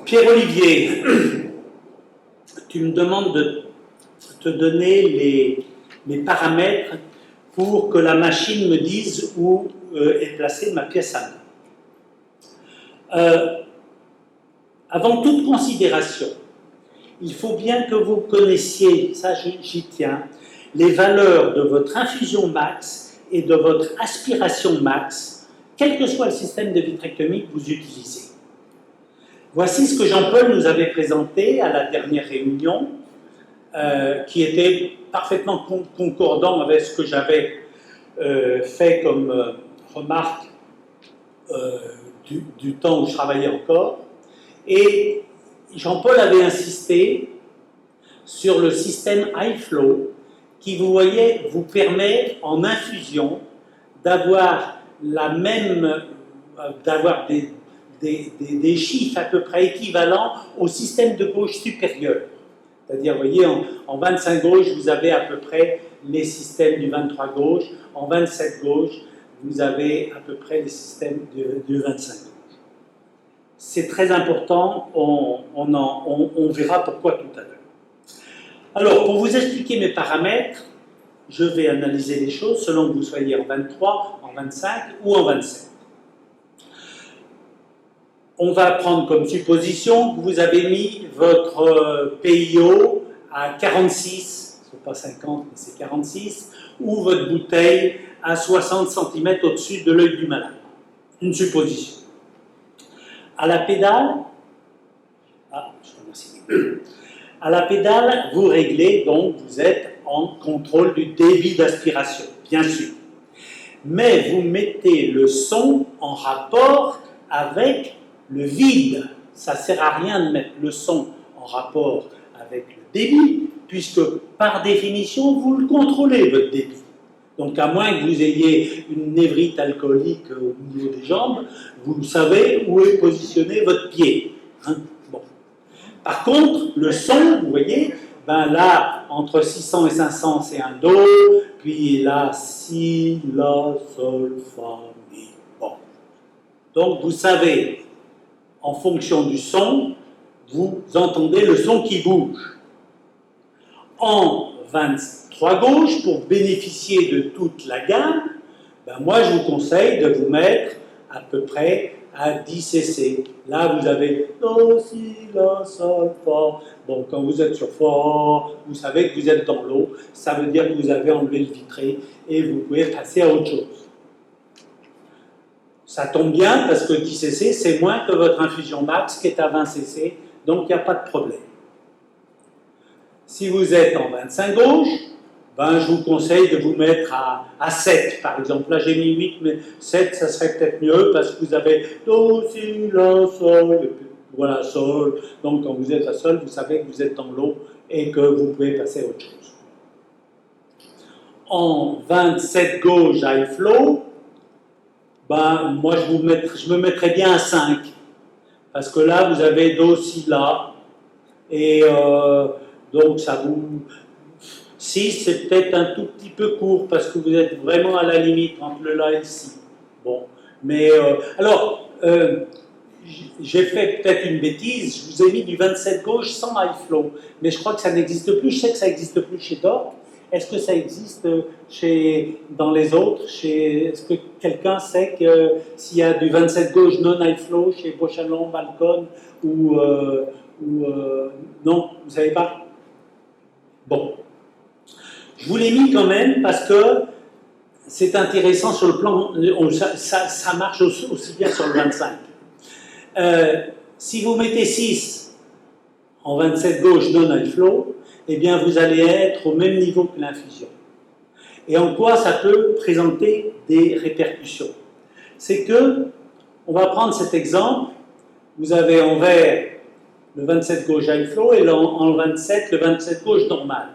Pierre-Olivier, tu me demandes de te donner les paramètres pour que la machine me dise où est placée ma pièce à main. Avant toute considération, il faut bien que vous connaissiez, ça j'y tiens, les valeurs de votre infusion max et de votre aspiration max, quel que soit le système de vitrectomie que vous utilisez. Voici ce que Jean-Paul nous avait présenté à la dernière réunion, qui était parfaitement concordant avec ce que j'avais fait comme remarque du temps où je travaillais encore. Et Jean-Paul avait insisté sur le système high flow qui, vous voyez, vous permet en infusion d'avoir des chiffres à peu près équivalents au système de gauche supérieur. C'est-à-dire, vous voyez, en 25 gauche, vous avez à peu près les systèmes du 23 gauche, en 27 gauche, vous avez à peu près les systèmes du 25 gauche. C'est très important, on verra pourquoi tout à l'heure. Alors, pour vous expliquer mes paramètres, je vais analyser les choses selon que vous soyez en 23, en 25 ou en 27. On va prendre comme supposition que vous avez mis votre PIO à 46, c'est pas 50, mais c'est 46, ou votre bouteille à 60 cm au-dessus de l'œil du malade. Une supposition. À la pédale, à la pédale, vous réglez, donc vous êtes en contrôle du débit d'aspiration, bien sûr. Mais vous mettez le son en rapport avec le vide. Ça ne sert à rien de mettre le son en rapport avec le débit, puisque par définition, vous le contrôlez, votre débit. Donc à moins que vous ayez une névrite alcoolique au niveau des jambes, vous savez où est positionné votre pied. Hein? Bon. Par contre, le son, vous voyez, ben là, entre 600 et 500, c'est un Do, puis là, Si, La, Sol, Fa, Mi. Bon. Donc vous savez, en fonction du son, vous entendez le son qui bouge. En 23 gauche, pour bénéficier de toute la gamme, ben moi je vous conseille de vous mettre à peu près à 10 cc. Là vous avez Do, Si, La, Sol, Fa. Bon, quand vous êtes sur Fa, vous savez que vous êtes dans l'eau, ça veut dire que vous avez enlevé le vitré et vous pouvez passer à autre chose. Ça tombe bien parce que 10 cc c'est moins que votre infusion max qui est à 20 cc, donc il n'y a pas de problème. Si vous êtes en 25 gauche, ben, je vous conseille de vous mettre à 7 par exemple. Là j'ai mis 8, mais 7 ça serait peut-être mieux parce que vous avez Do, Si, La, Sol, et puis, voilà, Sol. Donc quand vous êtes à Sol, vous savez que vous êtes dans l'eau et que vous pouvez passer à autre chose. En 27 gauche high flow, ben, moi je me mettrais bien à 5 parce que là vous avez Do, Si, La et donc ça vous... 6 c'est peut-être un tout petit peu court parce que vous êtes vraiment à la limite entre le La et le Si. Bon, mais alors j'ai fait peut-être une bêtise, je vous ai mis du 27 gauche sans high flow, mais je crois que ça n'existe plus, je sais que ça n'existe plus chez Dort. Est-ce que ça existe dans les autres? Est-ce que quelqu'un sait que s'il y a du 27 gauche non high flow chez Beauchalon, Balcon ou non, vous ne savez pas? Bon. Je vous l'ai mis quand même parce que c'est intéressant sur le plan, ça marche aussi bien sur le 25. Si vous mettez 6 en 27 gauche non high flow, eh bien vous allez être au même niveau que l'infusion. Et en quoi ça peut présenter des répercussions? C'est que, on va prendre cet exemple, vous avez en vert le 27 gauche high flow et en 27 le 27 gauche normal.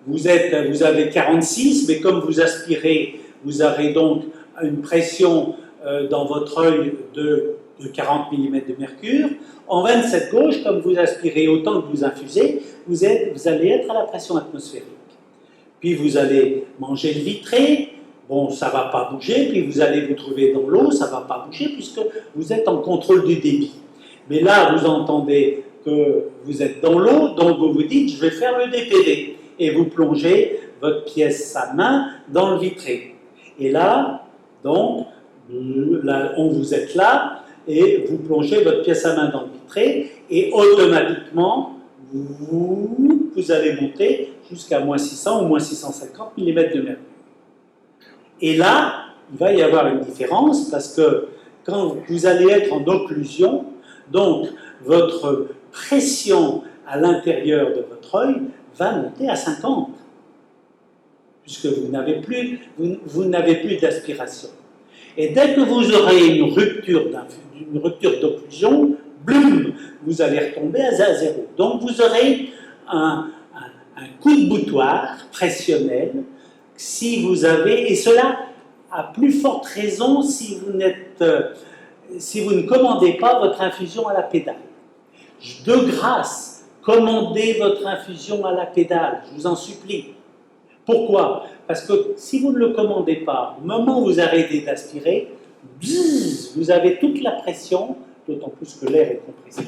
Vous avez 46, mais comme vous aspirez, vous avez donc une pression dans votre œil de 40 mm de mercure. En 27 gauche, comme vous aspirez autant que vous infusez, vous allez être à la pression atmosphérique. Puis vous allez manger le vitré, bon, ça ne va pas bouger, puis vous allez vous trouver dans l'eau, ça ne va pas bouger, puisque vous êtes en contrôle du débit. Mais là, vous entendez que vous êtes dans l'eau, donc vous vous dites, je vais faire le DPV. Et vous plongez votre pièce à main dans le vitré. Et là, donc, vous êtes là, et vous plongez votre pièce à main dans le vitré, et automatiquement, vous allez monter jusqu'à moins 600 ou moins 650 mm de mercure. Et là, il va y avoir une différence, parce que quand vous allez être en occlusion, donc votre pression à l'intérieur de votre œil va monter à 50, puisque vous n'avez plus d'aspiration. Et dès que vous aurez une rupture d'occlusion, bloum, vous allez retomber à zéro. Donc vous aurez un coup de boutoir pressionnel si vous avez, et cela à plus forte raison si vous ne commandez pas votre infusion à la pédale. De grâce, commandez votre infusion à la pédale, je vous en supplie. Pourquoi? Parce que si vous ne le commandez pas, au moment où vous arrêtez d'aspirer, vous avez toute la pression, d'autant plus que l'air est compressé,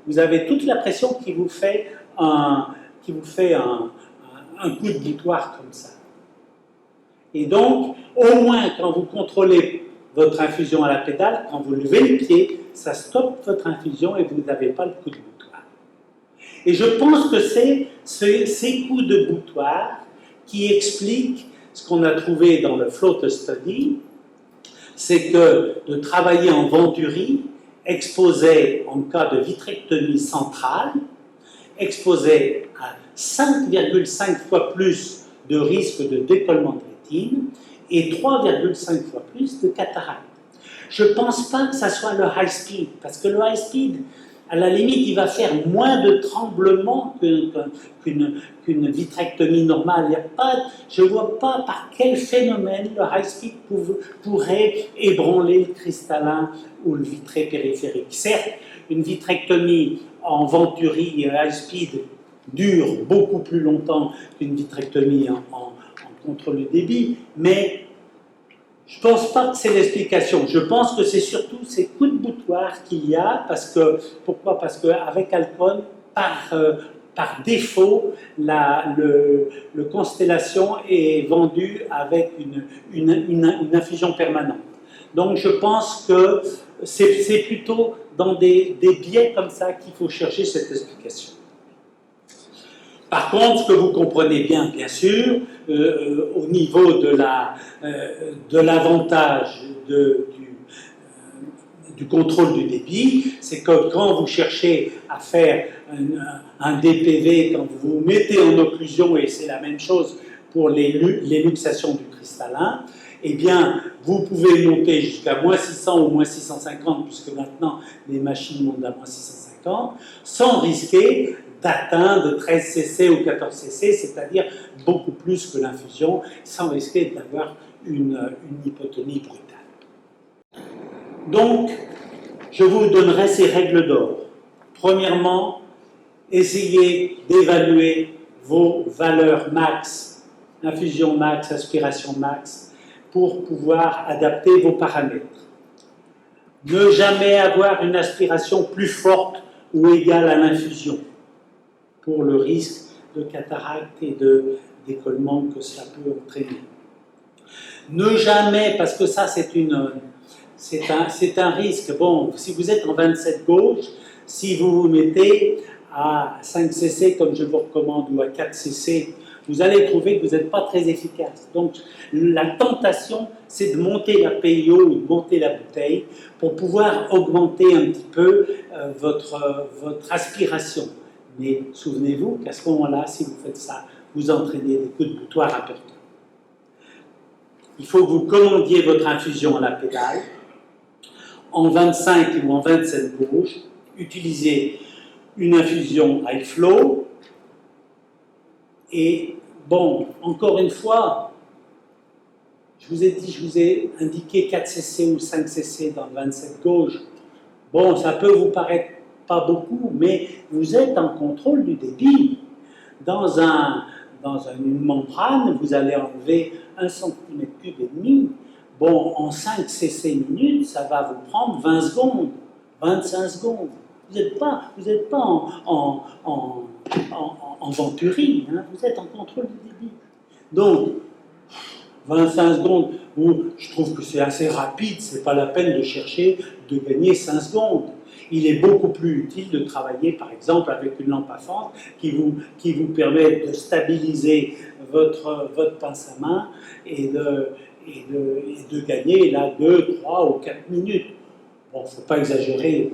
vous avez toute la pression qui vous fait un coup de boutoir comme ça. Et donc, au moins, quand vous contrôlez votre infusion à la pédale, quand vous levez le pied, ça stoppe votre infusion et vous n'avez pas le coup de boutoir. Et je pense que c'est ces coups de boutoir qui expliquent ce qu'on a trouvé dans le float study, c'est que de travailler en venturie exposait, en cas de vitrectomie centrale, exposait à 5,5 fois plus de risque de décollement de rétine et 3,5 fois plus de cataracte. Je ne pense pas que ça soit le high speed, parce que le high speed, à la limite, il va faire moins de tremblements qu'une vitrectomie normale. Je ne vois pas par quel phénomène le high speed pourrait ébranler le cristallin ou le vitré périphérique. Certes, une vitrectomie en venturie high speed dure beaucoup plus longtemps qu'une vitrectomie en contrôle du débit, mais je ne pense pas que c'est l'explication. Je pense que c'est surtout ces coups de boutoir qu'il y a. Pourquoi? Parce qu'avec Alcon, par défaut, le Constellation est vendu avec une infusion permanente. Donc je pense que c'est plutôt dans des biais comme ça qu'il faut chercher cette explication. Par contre, ce que vous comprenez bien sûr, au niveau de l'avantage du contrôle du débit, c'est que quand vous cherchez à faire un DPV, quand vous vous mettez en occlusion, et c'est la même chose pour les luxations du cristallin, eh bien, vous pouvez monter jusqu'à moins 600 ou moins 650, puisque maintenant les machines montent à moins 650, sans risquer d'atteindre 13 cc ou 14 cc, c'est-à-dire beaucoup plus que l'infusion, sans risquer d'avoir une hypotonie brutale. Donc, je vous donnerai ces règles d'or. Premièrement, essayez d'évaluer vos valeurs max, infusion max, aspiration max, pour pouvoir adapter vos paramètres. Ne jamais avoir une aspiration plus forte ou égale à l'infusion, pour le risque de cataracte et de décollement que cela peut entraîner. Ne jamais, parce que ça c'est un risque, bon, si vous êtes en 27 gauche, si vous vous mettez à 5 cc comme je vous recommande ou à 4 cc, vous allez trouver que vous n'êtes pas très efficace. Donc la tentation, c'est de monter la PIO ou de monter la bouteille pour pouvoir augmenter un petit peu votre aspiration. Mais souvenez-vous qu'à ce moment-là, si vous faites ça, vous entraînez des coups de boutoir importants. Il faut que vous commandiez votre infusion à la pédale. En 25 ou en 27 gauche, utilisez une infusion high flow. Et bon, encore une fois, je vous ai indiqué 4 cc ou 5 cc dans le 27 gauche. Bon, ça peut vous paraître pas beaucoup, mais vous êtes en contrôle du débit. Dans une membrane, vous allez enlever 1 cm3 et demi. Bon, en 5 cc minutes, ça va vous prendre 20 secondes, 25 secondes. Vous n'êtes pas en Venturi, hein, vous êtes en contrôle du débit. Donc, 25 secondes, je trouve que c'est assez rapide, c'est pas la peine de chercher de gagner 5 secondes. Il est beaucoup plus utile de travailler, par exemple, avec une lampe à fente qui vous permet de stabiliser votre pince à main et de gagner là 2, 3 ou 4 minutes. Bon, il ne faut pas exagérer,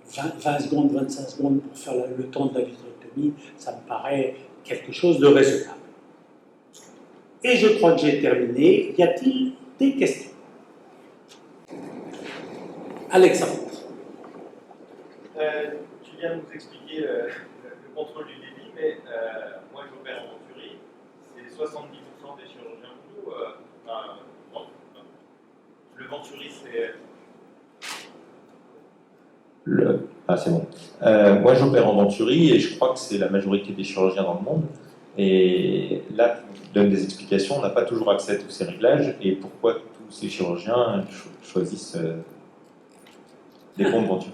20 secondes, 25 secondes pour faire le temps de la vitrectomie, ça me paraît quelque chose de raisonnable. Et je crois que j'ai terminé. Y a-t-il des questions? Alexandre. Tu viens de nous expliquer le contrôle du débit, mais moi j'opère en Venturi, c'est 70% des chirurgiens ou non. Le Venturi c'est... C'est bon. Moi j'opère en Venturi et je crois que c'est la majorité des chirurgiens dans le monde. Et là, tu donnes des explications, on n'a pas toujours accès à tous ces réglages et pourquoi tous ces chirurgiens choisissent des comptes Venturi.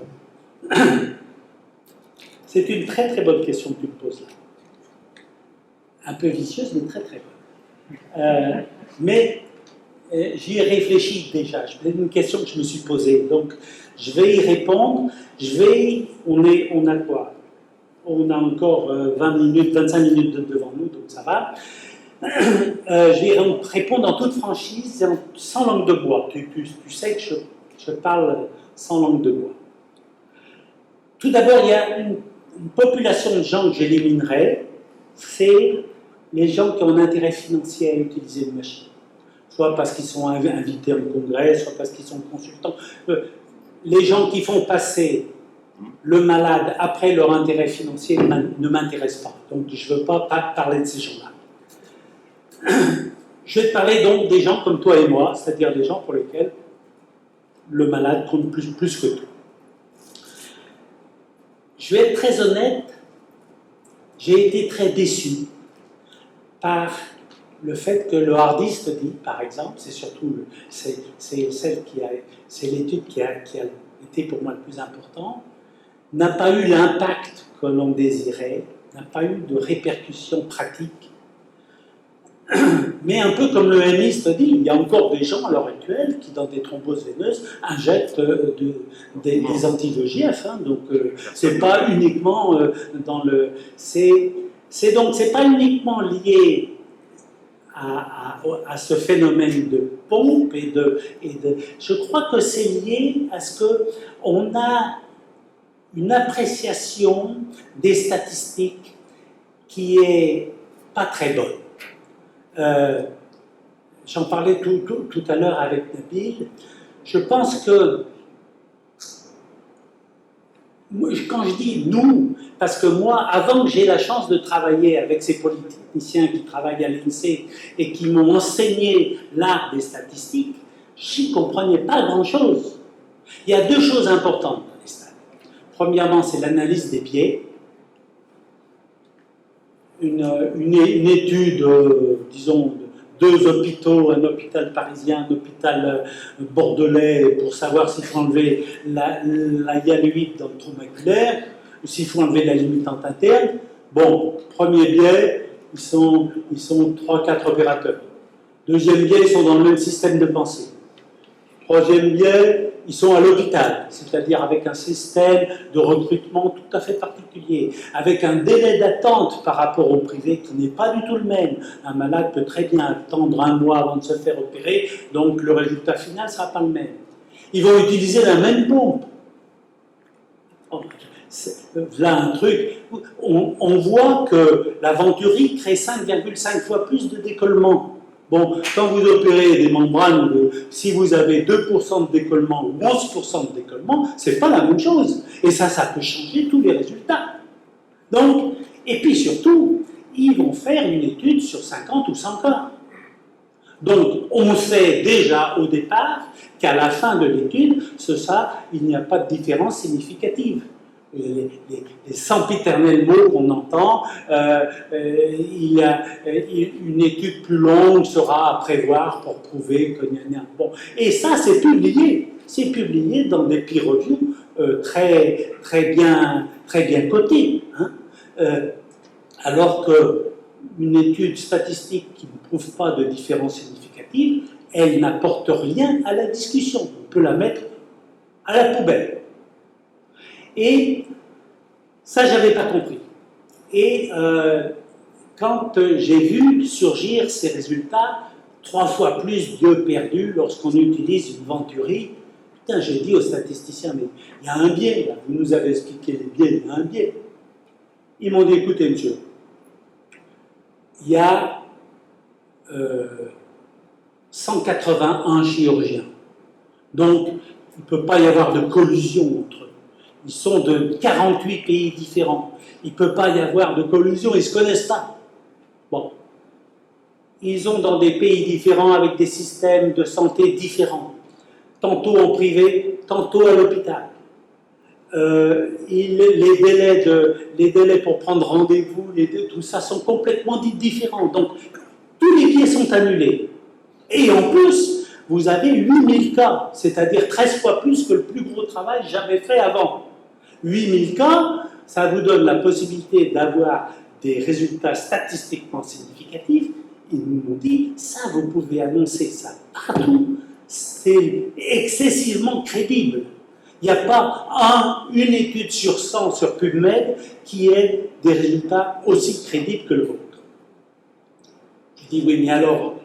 C'est une très très bonne question que tu me poses là. Un peu vicieuse, mais très très bonne. Mais j'y ai réfléchi déjà. C'est une question que je me suis posée. Donc, je vais y répondre. On a quoi? On a encore 20 minutes, 25 minutes devant nous, donc ça va. Je vais répondre en toute franchise, sans langue de bois. Tu sais que je parle sans langue de bois. Tout d'abord, il y a une population de gens que j'éliminerai, c'est les gens qui ont un intérêt financier à utiliser une machine. Soit parce qu'ils sont invités en congrès, soit parce qu'ils sont consultants. Les gens qui font passer le malade après leur intérêt financier ne m'intéressent pas. Donc je ne veux pas parler de ces gens-là. Je vais te parler donc des gens comme toi et moi, c'est-à-dire des gens pour lesquels le malade compte plus que tout. Je vais être très honnête, j'ai été très déçu par le fait que le Hardy Study, par exemple, c'est surtout c'est l'étude qui a été pour moi le plus important, n'a pas eu l'impact que l'on désirait, n'a pas eu de répercussions pratiques. Mais un peu comme le MI Study, il y a encore des gens à l'heure actuelle qui, dans des thromboses veineuses, injectent des anti-VEGF. Hein, donc, c'est pas uniquement dans le. C'est pas uniquement lié à ce phénomène de pompe je crois que c'est lié à ce qu'on a une appréciation des statistiques qui est pas très bonne. J'en parlais tout à l'heure avec Nabil. Je pense que, quand je dis nous, parce que moi, avant que j'ai la chance de travailler avec ces politiciens qui travaillent à l'INSEE et qui m'ont enseigné l'art des statistiques, je n'y comprenais pas grand-chose. Il y a deux choses importantes dans les stats. Premièrement, c'est l'analyse des biais. Une étude, disons, de 2 hôpitaux, un hôpital parisien, un hôpital bordelais, pour savoir s'il faut enlever la hyaloïde dans le trou maculaire, ou s'il faut enlever la limitante interne. Bon, premier biais, ils sont 3-4 opérateurs. Deuxième biais, ils sont dans le même système de pensée. Troisième biais, ils sont à l'hôpital, c'est-à-dire avec un système de recrutement tout à fait particulier, avec un délai d'attente par rapport au privé qui n'est pas du tout le même. Un malade peut très bien attendre 1 mois avant de se faire opérer, donc le résultat final ne sera pas le même. Ils vont utiliser la même pompe. Là un truc, on voit que la Venturi crée 5,5 fois plus de décollement. Bon, quand vous opérez des membranes, si vous avez 2% de décollement ou 11% de décollement, c'est pas la même chose. Et ça peut changer tous les résultats. Donc, et puis surtout, ils vont faire une étude sur 50 ou 100 cas. Donc, on sait déjà au départ qu'à la fin de l'étude, il n'y a pas de différence significative. Les sempiternels mots qu'on entend, il y a une étude plus longue sera à prévoir pour prouver que... Bon. Et ça, c'est publié dans des peer reviews très bien cotées. Hein. Alors qu'une étude statistique qui ne prouve pas de différence significative, elle n'apporte rien à la discussion. On peut la mettre à la poubelle. Et ça, je n'avais pas compris. Et quand j'ai vu surgir ces résultats, 3 fois plus d'œufs perdus lorsqu'on utilise une Venturi, putain, j'ai dit aux statisticiens, mais il y a un biais, là. Vous nous avez expliqué les biais, il y a un biais. Ils m'ont dit, écoutez, monsieur, il y a 181 chirurgiens. Donc, il ne peut pas y avoir de collusion entre eux. Ils sont de 48 pays différents. Il ne peut pas y avoir de collusion, ils ne se connaissent pas. Bon. Ils ont dans des pays différents avec des systèmes de santé différents. Tantôt en privé, tantôt à l'hôpital. Les délais pour prendre rendez-vous, tout ça sont complètement différents. Donc, tous les biais sont annulés. Et en plus, vous avez 8000 cas, c'est-à-dire 13 fois plus que le plus gros travail jamais fait avant. 8000 cas, ça vous donne la possibilité d'avoir des résultats statistiquement significatifs. Ils nous ont dit, ça, vous pouvez annoncer ça partout. C'est excessivement crédible. Il n'y a pas une étude sur 100 sur PubMed qui ait des résultats aussi crédibles que le vôtre. Je dis, oui, mais alors,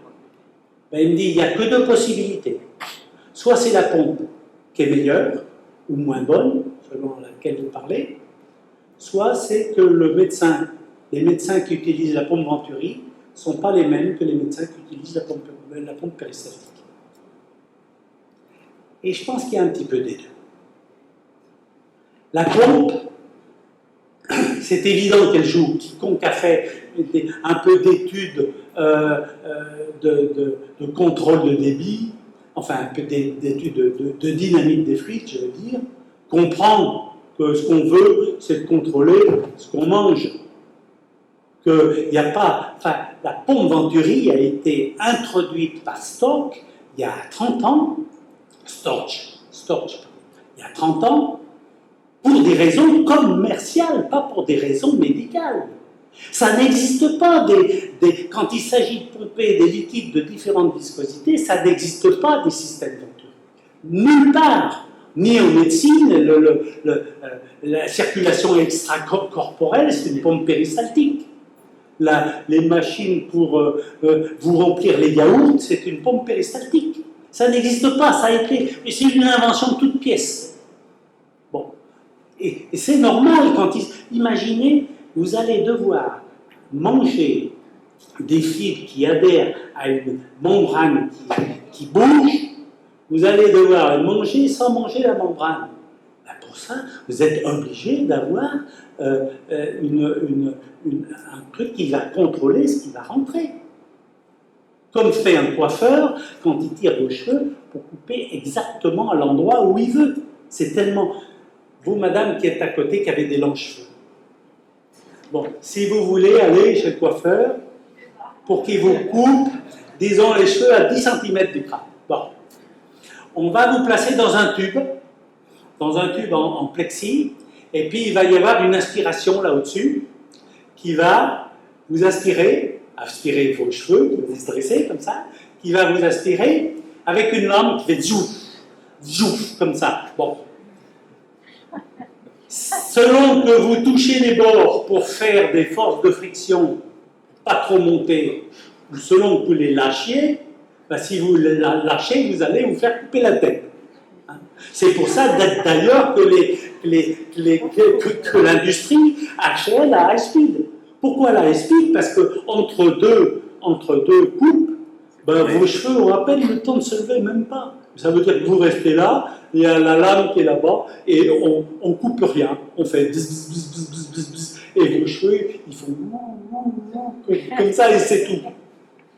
ben, il me dit, il n'y a que 2 possibilités. Soit c'est la pompe qui est meilleure ou moins bonne, selon laquelle vous parlez, soit c'est que les médecins qui utilisent la pompe Venturi ne sont pas les mêmes que les médecins qui utilisent la pompe péristaltique. Et je pense qu'il y a un petit peu des deux. La pompe, c'est évident qu'elle joue. Quiconque a fait un peu d'études de contrôle de débit, enfin un peu d'études de dynamique des fluides, je veux dire, comprend que ce qu'on veut, c'est de contrôler ce qu'on mange. Il n'y a pas... Enfin, la pompe Venturi a été introduite par Storch il y a 30 ans, Storch, il y a 30 ans, pour des raisons commerciales, pas pour des raisons médicales. Ça n'existe pas, quand il s'agit de pomper des liquides de différentes viscosités, ça n'existe pas des systèmes Venturi. Nulle part, ni en médecine, la circulation extracorporelle, c'est une pompe péristaltique. Les machines pour vous remplir les yaourts, c'est une pompe péristaltique. Ça n'existe pas, ça a été... C'est une invention de toute pièce. Bon. Et c'est normal quand imaginez, vous allez devoir manger des fibres qui adhèrent à une membrane qui bouge, vous allez devoir manger sans manger la membrane. Ben pour ça, vous êtes obligé d'avoir un truc qui va contrôler ce qui va rentrer. Comme fait un coiffeur quand il tire vos cheveux pour couper exactement à l'endroit où il veut. C'est tellement... Vous, madame, qui êtes à côté, qui avez des longs cheveux. Bon, si vous voulez aller chez le coiffeur pour qu'il vous coupe, disons, les cheveux à 10 cm du crâne. Bon. On va vous placer dans un tube en plexi, et puis il va y avoir une aspiration là au-dessus qui va vous aspirer vos cheveux, qui vont se dresser comme ça, qui va vous aspirer avec une lampe qui fait zouf, zouf, comme ça. Bon. Selon que vous touchez les bords pour faire des forces de friction, pas trop monter, ou selon que vous les lâchiez, ben si vous les lâchez, vous allez vous faire couper la tête. C'est pour ça d'ailleurs que l'industrie achète la high speed. Pourquoi la high speed? Parce que entre deux coupes, ben, vos cheveux ont à peine le temps de se lever, même pas. Ça veut dire que vous restez là, il y a la lame qui est là-bas, et on coupe rien. On fait bzz, bzz, bzz, bzz, bzz, bzz, et vos cheveux, ils font comme ça, et c'est tout.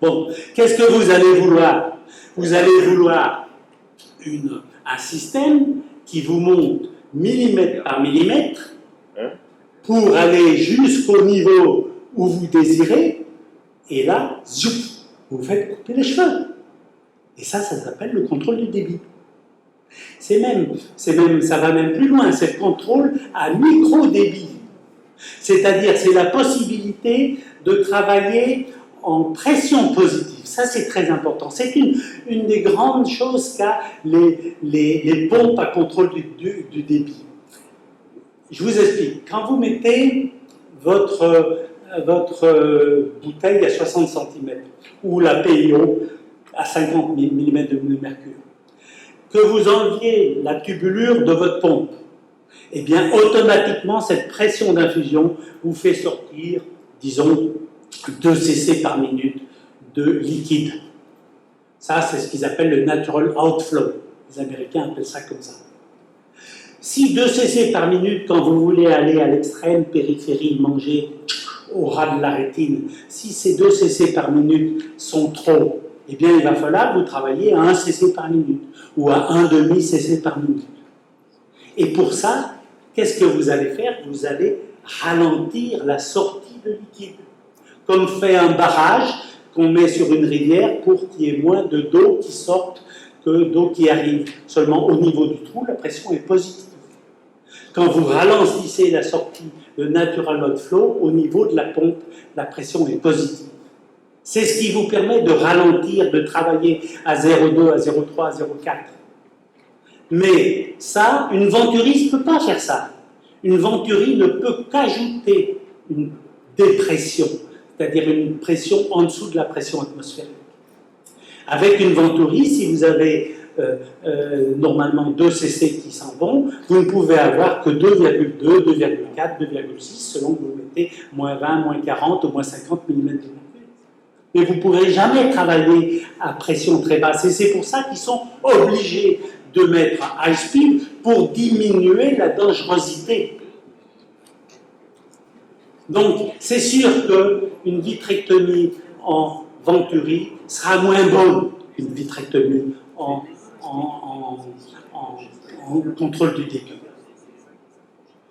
Bon, qu'est-ce que vous allez vouloir? Vous allez vouloir un système qui vous monte millimètre par millimètre pour aller jusqu'au niveau où vous désirez, et là, zouf, vous faites couper les cheveux. Et ça s'appelle le contrôle du débit. Ça va même plus loin, c'est le contrôle à micro-débit. C'est-à-dire, c'est la possibilité de travailler en pression positive. Ça, c'est très important. C'est une des grandes choses qu'a les pompes à contrôle du débit. Je vous explique. Quand vous mettez votre bouteille à 60 cm ou la PIO à 50 mm de mercure, que vous enleviez la tubulure de votre pompe, eh bien, automatiquement, cette pression d'infusion vous fait sortir, disons, 2 cc par minute de liquide. Ça, c'est ce qu'ils appellent le natural outflow. Les Américains appellent ça comme ça. Si 2 cc par minute, quand vous voulez aller à l'extrême périphérie, manger au ras de la rétine, si ces 2 cc par minute sont trop, eh bien, il va falloir vous travailler à 1 cc par minute ou à 1,5 cc par minute. Et pour ça, qu'est-ce que vous allez faire? Vous allez ralentir la sortie de liquide. Comme fait un barrage qu'on met sur une rivière pour qu'il y ait moins d'eau qui sorte que d'eau qui arrive. Seulement au niveau du trou, la pression est positive. Quand vous ralentissez la sortie, le natural outflow, au niveau de la pompe, la pression est positive. C'est ce qui vous permet de ralentir, de travailler à 0,2, à 0,3, à 0,4. Mais ça, une Venturi ne peut pas faire ça. Une Venturi ne peut qu'ajouter une dépression, c'est-à-dire une pression en dessous de la pression atmosphérique. Avec une Venturi, si vous avez normalement 2 cc qui s'en vont, vous ne pouvez avoir que 2,2, 2,4, 2,6 selon que vous mettez moins 20, moins 40 ou moins 50 mm de mercure. Mais vous ne pourrez jamais travailler à pression très basse. Et c'est pour ça qu'ils sont obligés de mettre high speed pour diminuer la dangerosité. Donc, c'est sûr qu'une vitrectomie en Venturi sera moins bonne qu'une vitrectomie en contrôle du débit.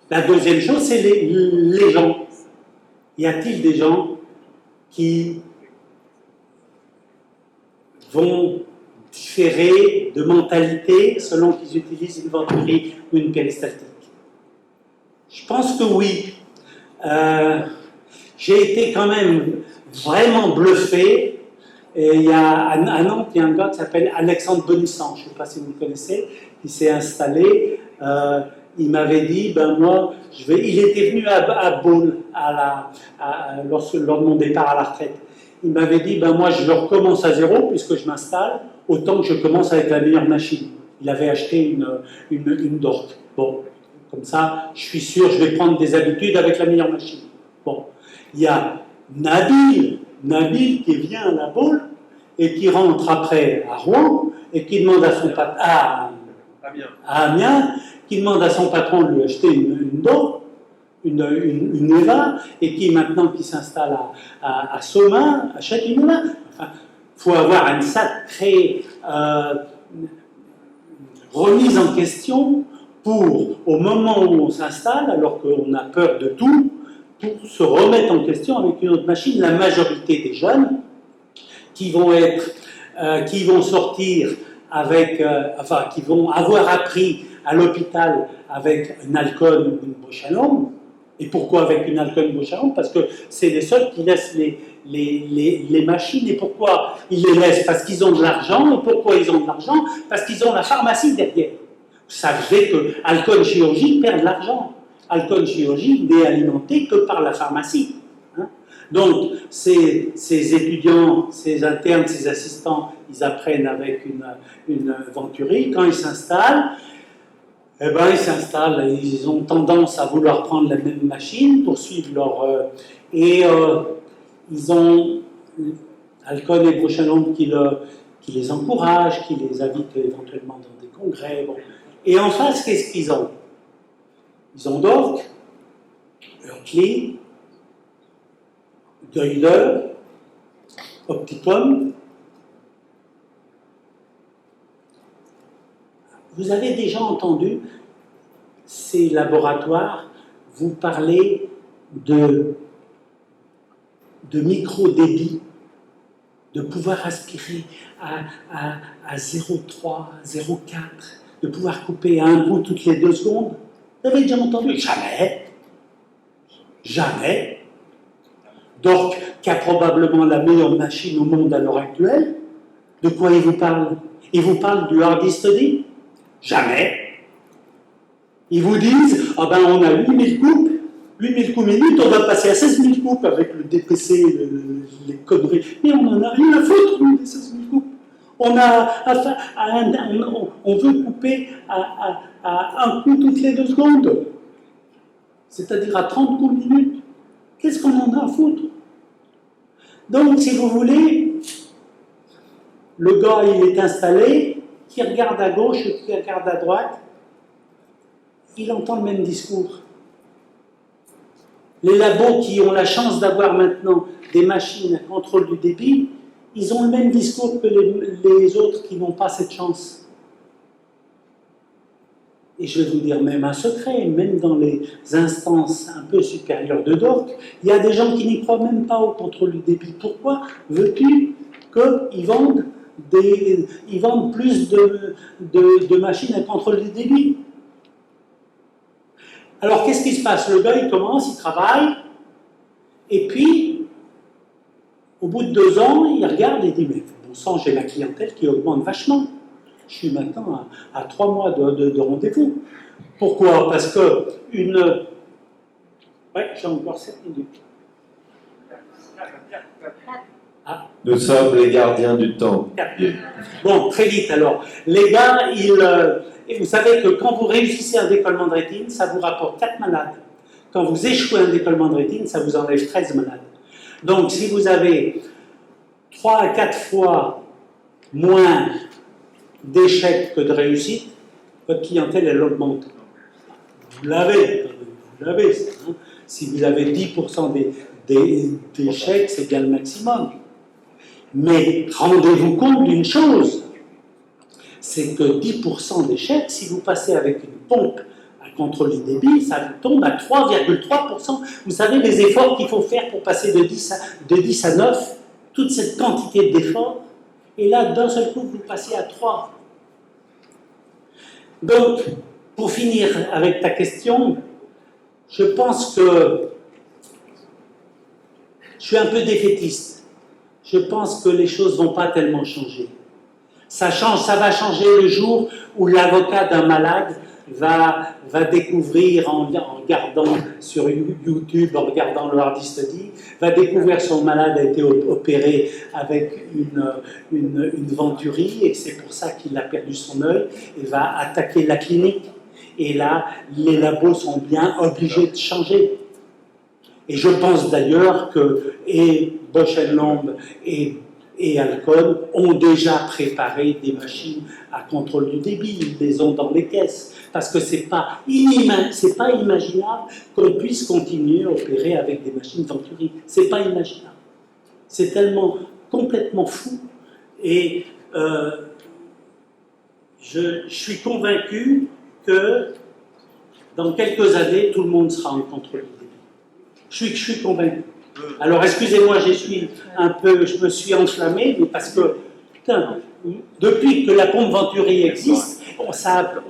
La deuxième chose, c'est les gens. Y a-t-il des gens qui vont différer de mentalité selon qu'ils utilisent une Venturi ou une péristaltique? Je pense que oui. J'ai été quand même vraiment bluffé. Et il y a à Nantes, il y a un gars qui s'appelle Alexandre Bonissant, je ne sais pas si vous le connaissez, qui s'est installé. Il m'avait dit, il était venu à Beaune lors de mon départ à la retraite. Il m'avait dit, moi je recommence à zéro puisque je m'installe, autant que je commence avec la meilleure machine. Il avait acheté une Dork. Bon, comme ça, je suis sûr, je vais prendre des habitudes avec la meilleure machine. Bon, il y a Nabil qui vient à la Baule et qui rentre après à Rouen et qui demande à son patron, à Amiens, qui demande à son patron de lui acheter une Dork, une Eva, et qui maintenant qui s'installe à Somain, achète une Eva. Enfin, il faut avoir une sacrée remise en question pour, au moment où on s'installe, alors qu'on a peur de tout, pour se remettre en question avec une autre machine. La majorité des jeunes qui vont sortir avec, qui vont avoir appris à l'hôpital avec une Alcon ou une Bochalom. Et pourquoi avec une Alcon ou une Bochalom? Parce que c'est les seuls qui laissent les machines. Et pourquoi ils les laissent? Parce qu'ils ont de l'argent. Et pourquoi ils ont de l'argent? Parce qu'ils ont la pharmacie derrière. Vous savez que Alcon Chirurgie perd de l'argent. Alcon Chirurgie n'est alimenté que par la pharmacie. Donc, ces étudiants, ces internes, ces assistants, ils apprennent avec une Venturi. Quand ils s'installent, ils ont tendance à vouloir prendre la même machine pour suivre leur... ils ont Alcon et Bochalom qui les encouragent, qui les invitent éventuellement dans des congrès. Bon. Et en face, qu'est-ce qu'ils ont? Ils ont Dork, Oerkli, Goyder, Opticom. Vous avez déjà entendu ces laboratoires vous parler de micro-débit, de pouvoir aspirer à 0,3, 0,4, de pouvoir couper à un coup toutes les 2 secondes? Vous avez déjà entendu? Jamais. Jamais. Donc, qui a probablement la meilleure machine au monde à l'heure actuelle, de quoi il vous parle? Il vous parle du hard study? Jamais. Ils vous disent, ah ben on a 8000 coupes, 8000 coups minutes, on va passer à 16 000 coupes avec le DPC, les conneries. Mais on n'en a rien à foutre, nous, des 16 000 coupes. On veut couper à un coup toutes les 2 secondes, c'est-à-dire à 30 coups minutes. Qu'est-ce qu'on en a à foutre? Donc, si vous voulez, le gars, il est installé, qui regarde à gauche, qui regarde à droite, il entend le même discours. Les labos qui ont la chance d'avoir maintenant des machines à contrôle du débit, ils ont le même discours que les autres qui n'ont pas cette chance. Et je vais vous dire même un secret, même dans les instances un peu supérieures de DORC, il y a des gens qui n'y croient même pas au contrôle du débit. Pourquoi veux-tu qu'ils vendent plus de machines à contrôle du débit? Alors, qu'est-ce qui se passe? Le gars, il commence, il travaille, et puis, au bout de 2 ans, il regarde et dit, mais bon sang, j'ai la clientèle qui augmente vachement. Je suis maintenant à 3 mois de rendez-vous. Pourquoi? Parce que Ouais, j'ai encore 7 minutes. Ah. Nous sommes les gardiens du temps. Bon, très vite alors. Les gars, vous savez que quand vous réussissez un décollement de rétine, ça vous rapporte 4 malades. Quand vous échouez un décollement de rétine, ça vous enlève 13 malades. Donc, si vous avez 3 à 4 fois moins d'échecs que de réussites, votre clientèle, elle augmente. Vous l'avez, ça, hein. Si vous avez 10% d'échecs, c'est bien le maximum. Mais rendez-vous compte d'une chose, c'est que 10% d'échecs, si vous passez avec une pompe à contrôle du débit, ça vous tombe à 3,3%. Vous savez les efforts qu'il faut faire pour passer de 10 à 9, toute cette quantité d'efforts, et là, d'un seul coup, vous passez à 3. Donc, pour finir avec ta question, je pense que je suis un peu défaitiste. Je pense que les choses ne vont pas tellement changer. Ça va changer le jour où l'avocat d'un malade va découvrir, en regardant sur YouTube, en regardant le hard study, va découvrir que son malade a été opéré avec une venturie et c'est pour ça qu'il a perdu son œil et va attaquer la clinique. Et là, les labos sont bien obligés de changer. Et je pense d'ailleurs que Bausch & Lomb et Alcon ont déjà préparé des machines à contrôle du débit, ils les ont dans les caisses, parce que c'est pas imaginable qu'on puisse continuer à opérer avec des machines Venturi. C'est pas imaginable. C'est tellement complètement fou. Et je suis convaincu que dans quelques années, tout le monde sera en contrôle du débit. Je suis convaincu. Alors, excusez-moi, je me suis enflammé, mais parce que, putain, depuis que la pompe Venturi existe,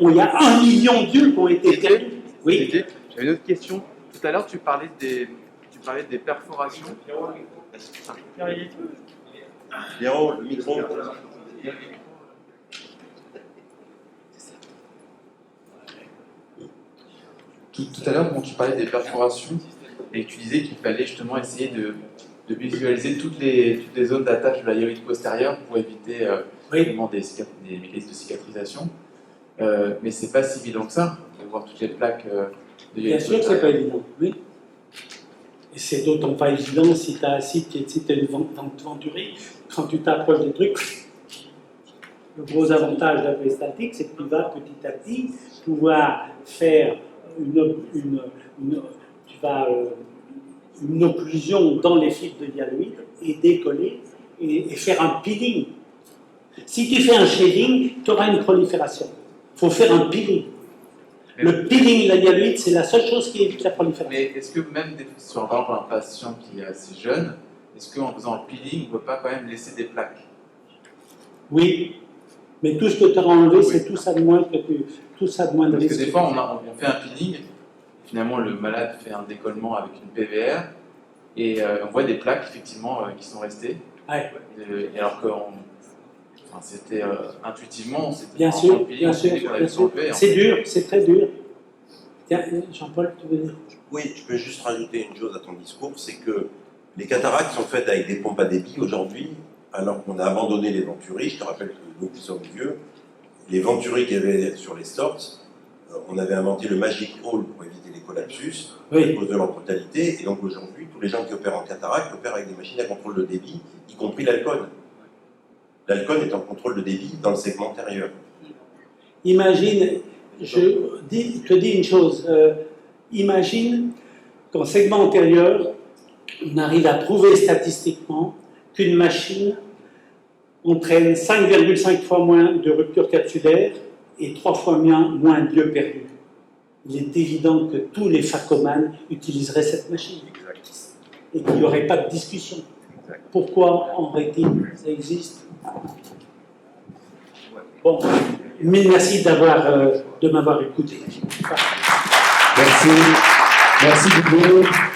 il y a 1 million d'yeux qui ont été perdus. Oui. J'avais une autre question. Tout à l'heure, tu parlais des perforations. Pierrot, le micro. Tout à l'heure, quand tu parlais des perforations, et que tu disais qu'il fallait justement essayer de visualiser toutes les zones d'attache de la hyoïde postérieure pour éviter des mécanismes de cicatrisation. Mais c'est pas si évident que ça, de voir toutes les plaques de hyoïde postérieure. Bien sûr que c'est pas évident, oui. Et c'est d'autant pas évident si tu as une Venturi, quand tu t'approches des trucs. Le gros avantage de la péristaltique, c'est que tu vas petit à petit pouvoir faire une occlusion dans les fibres de hyaloïde et décoller et faire un peeling. Si tu fais un shading, tu auras une prolifération. Il faut faire un peeling. Le peeling de la hyaloïde, c'est la seule chose qui évite la prolifération. Mais est-ce que même sur par exemple, un patient qui est assez jeune, est-ce qu'en faisant un peeling, on ne peut pas quand même laisser des plaques? Oui. Mais tout ce que tu auras enlevé, c'est tout ça de moins que tout ça de moins de Parce que risque. des fois, on fait un peeling, finalement, le malade fait un décollement avec une PVR, et on voit des plaques, effectivement, qui sont restées. Ouais. Et alors que c'était intuitivement, c'était Bien dans sûr, le peeling, bien on s'est sûr, dit qu'on allait bien se sûr. enlever, en C'est fait. dur, c'est très dur. Tiens, Jean-Paul, tu veux dire? Oui, je peux juste rajouter une chose à ton discours, c'est que les cataractes sont faites avec des pompes à débit aujourd'hui, alors qu'on a abandonné les Venturi. Je te rappelle que nous qui sommes vieux, les Venturi qu'il y avait sur les Storz, on avait inventé le Magic Hall pour éviter les collapsus, à Oui, cause de leur brutalité, et donc aujourd'hui, tous les gens qui opèrent en cataracte opèrent avec des machines à contrôle de débit, y compris l'Alcon. L'Alcon est en contrôle de débit dans le segment antérieur. imagine, te dis une chose, imagine qu'en segment antérieur, on arrive à prouver statistiquement qu'une machine entraîne 5,5 fois moins de rupture capsulaire et 3 fois moins d'yeux perdus. Il est évident que tous les phacomanes utiliseraient cette machine et qu'il n'y aurait pas de discussion. Pourquoi en rétine ça existe? Bon, mille merci de m'avoir écouté. Merci. Merci beaucoup.